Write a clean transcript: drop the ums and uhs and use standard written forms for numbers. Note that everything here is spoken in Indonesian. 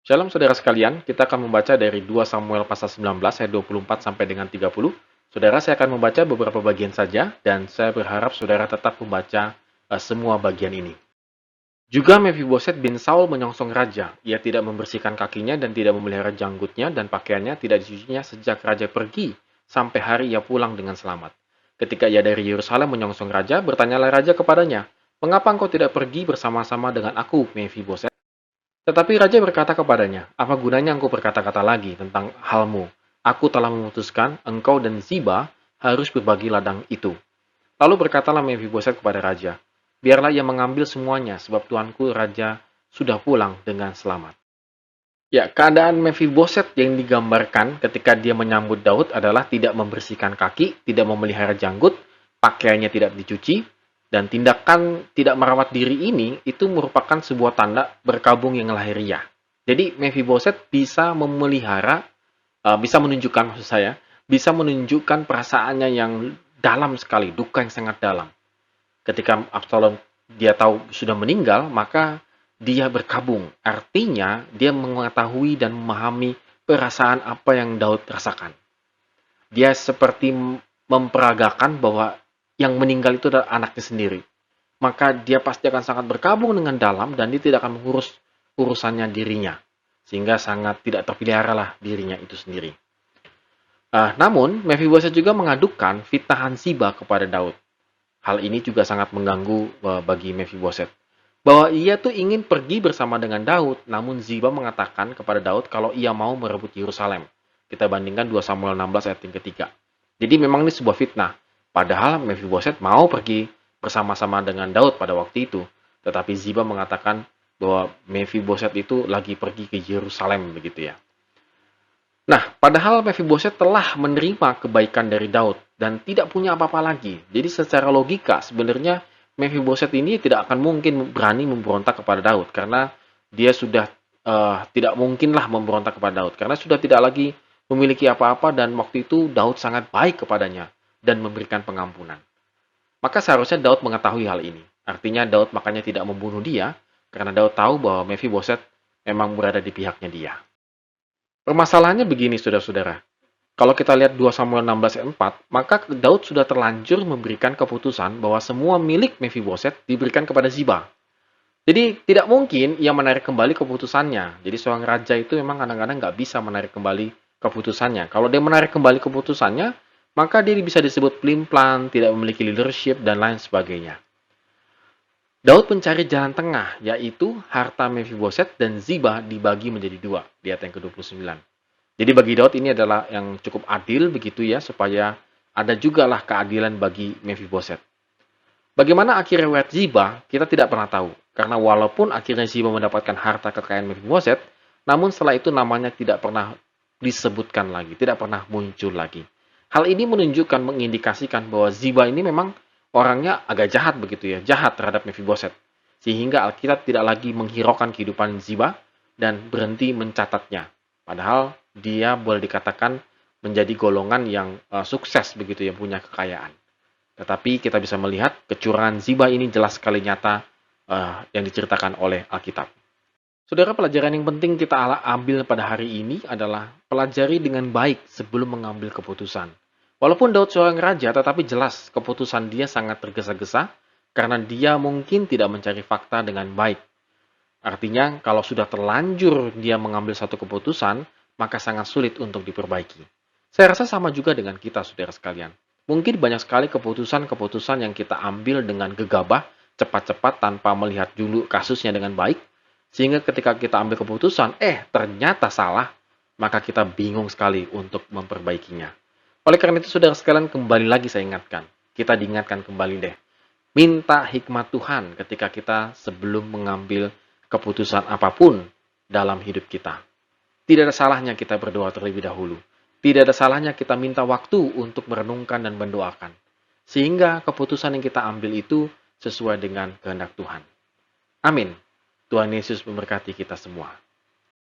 Shalom saudara sekalian, kita akan membaca dari 2 Samuel pasal 19 ayat 24 sampai dengan 30. Saudara, saya akan membaca beberapa bagian saja dan saya berharap saudara tetap membaca semua bagian ini. Juga Mephiboset bin Saul menyongsong raja. Ia tidak membersihkan kakinya dan tidak memelihara janggutnya dan pakaiannya tidak dicucinya sejak raja pergi sampai hari ia pulang dengan selamat. Ketika ia dari Yerusalem menyongsong raja, bertanyalah raja kepadanya, "Mengapa engkau tidak pergi bersama-sama dengan aku, Mephiboset?" Tetapi raja berkata kepadanya, "Apa gunanya engkau berkata-kata lagi tentang halmu? Aku telah memutuskan engkau dan Ziba harus berbagi ladang itu." Lalu berkatalah Mephiboset kepada raja, "Biarlah ia mengambil semuanya, sebab tuanku raja sudah pulang dengan selamat." Ya, keadaan Mephiboset yang digambarkan ketika dia menyambut Daud adalah tidak membersihkan kaki, tidak memelihara janggut, pakaiannya tidak dicuci, dan tindakan tidak merawat diri ini itu merupakan sebuah tanda berkabung yang lahiriah. Jadi Mephiboset bisa memelihara, bisa menunjukkan maksud saya, bisa menunjukkan perasaannya yang dalam sekali, duka yang sangat dalam. Ketika Absalom dia tahu sudah meninggal, maka dia berkabung. Artinya, dia mengetahui dan memahami perasaan apa yang Daud rasakan. Dia seperti memperagakan bahwa yang meninggal itu adalah anaknya sendiri. Maka dia pasti akan sangat berkabung dengan dalam dan dia tidak akan mengurus urusannya dirinya. Sehingga sangat tidak terpelihara lah dirinya itu sendiri. Namun, Mephiboset juga mengadukan fitnahan Ziba kepada Daud. Hal ini juga sangat mengganggu bagi Mephiboset. Bahwa ia tuh ingin pergi bersama dengan Daud, namun Ziba mengatakan kepada Daud kalau ia mau merebut Yerusalem. Kita bandingkan 2 Samuel 16 ayat yang ketiga. Jadi memang ini sebuah fitnah. Padahal Mephiboset mau pergi bersama-sama dengan Daud pada waktu itu. Tetapi Ziba mengatakan bahwa Mephiboset itu lagi pergi ke Yerusalem begitu ya. Nah, padahal Mephiboset telah menerima kebaikan dari Daud dan tidak punya apa-apa lagi. Jadi secara logika sebenarnya Mephiboset ini tidak akan mungkin berani memberontak kepada Daud karena dia sudah tidak mungkinlah memberontak kepada Daud karena sudah tidak lagi memiliki apa-apa dan waktu itu Daud sangat baik kepadanya dan memberikan pengampunan. Maka seharusnya Daud mengetahui hal ini. Artinya Daud makanya tidak membunuh dia karena Daud tahu bahwa Mephiboset memang berada di pihaknya dia. Permasalahannya begini, saudara-saudara. Kalau kita lihat 2 Samuel 16 ayat 4, maka Daud sudah terlanjur memberikan keputusan bahwa semua milik Mephiboset diberikan kepada Ziba. Jadi tidak mungkin ia menarik kembali keputusannya. Jadi seorang raja itu memang kadang-kadang nggak bisa menarik kembali keputusannya. Kalau dia menarik kembali keputusannya, maka dia bisa disebut pelin-pelan, tidak memiliki leadership, dan lain sebagainya. Daud mencari jalan tengah, yaitu harta Mephiboset dan Ziba dibagi menjadi dua, di ayat yang ke-29. Jadi bagi Daud ini adalah yang cukup adil begitu ya, supaya ada juga lah keadilan bagi Mephiboset. Bagaimana akhir riwayat Ziba, kita tidak pernah tahu. Karena walaupun akhirnya Ziba mendapatkan harta kekayaan Mephiboset, namun setelah itu namanya tidak pernah disebutkan lagi, tidak pernah muncul lagi. Hal ini menunjukkan, mengindikasikan bahwa Ziba ini memang orangnya agak jahat begitu ya, jahat terhadap Mephiboset. Sehingga Alkitab tidak lagi menghiraukan kehidupan Ziba dan berhenti mencatatnya. Padahal dia boleh dikatakan menjadi golongan yang sukses begitu ya, punya kekayaan. Tetapi kita bisa melihat kecurangan Ziba ini jelas sekali nyata yang diceritakan oleh Alkitab. Saudara, pelajaran yang penting kita ambil pada hari ini adalah pelajari dengan baik sebelum mengambil keputusan. Walaupun Daud seorang raja, tetapi jelas keputusan dia sangat tergesa-gesa karena dia mungkin tidak mencari fakta dengan baik. Artinya, kalau sudah terlanjur dia mengambil satu keputusan, maka sangat sulit untuk diperbaiki. Saya rasa sama juga dengan kita, saudara sekalian. Mungkin banyak sekali keputusan-keputusan yang kita ambil dengan gegabah, cepat-cepat tanpa melihat dulu kasusnya dengan baik, sehingga ketika kita ambil keputusan, ternyata salah, maka kita bingung sekali untuk memperbaikinya. Oleh karena itu, saudara sekalian, kembali lagi saya ingatkan. Kita diingatkan kembali deh. Minta hikmat Tuhan ketika kita sebelum mengambil keputusan apapun dalam hidup kita. Tidak ada salahnya kita berdoa terlebih dahulu. Tidak ada salahnya kita minta waktu untuk merenungkan dan mendoakan. Sehingga keputusan yang kita ambil itu sesuai dengan kehendak Tuhan. Amin. Tuhan Yesus memberkati kita semua.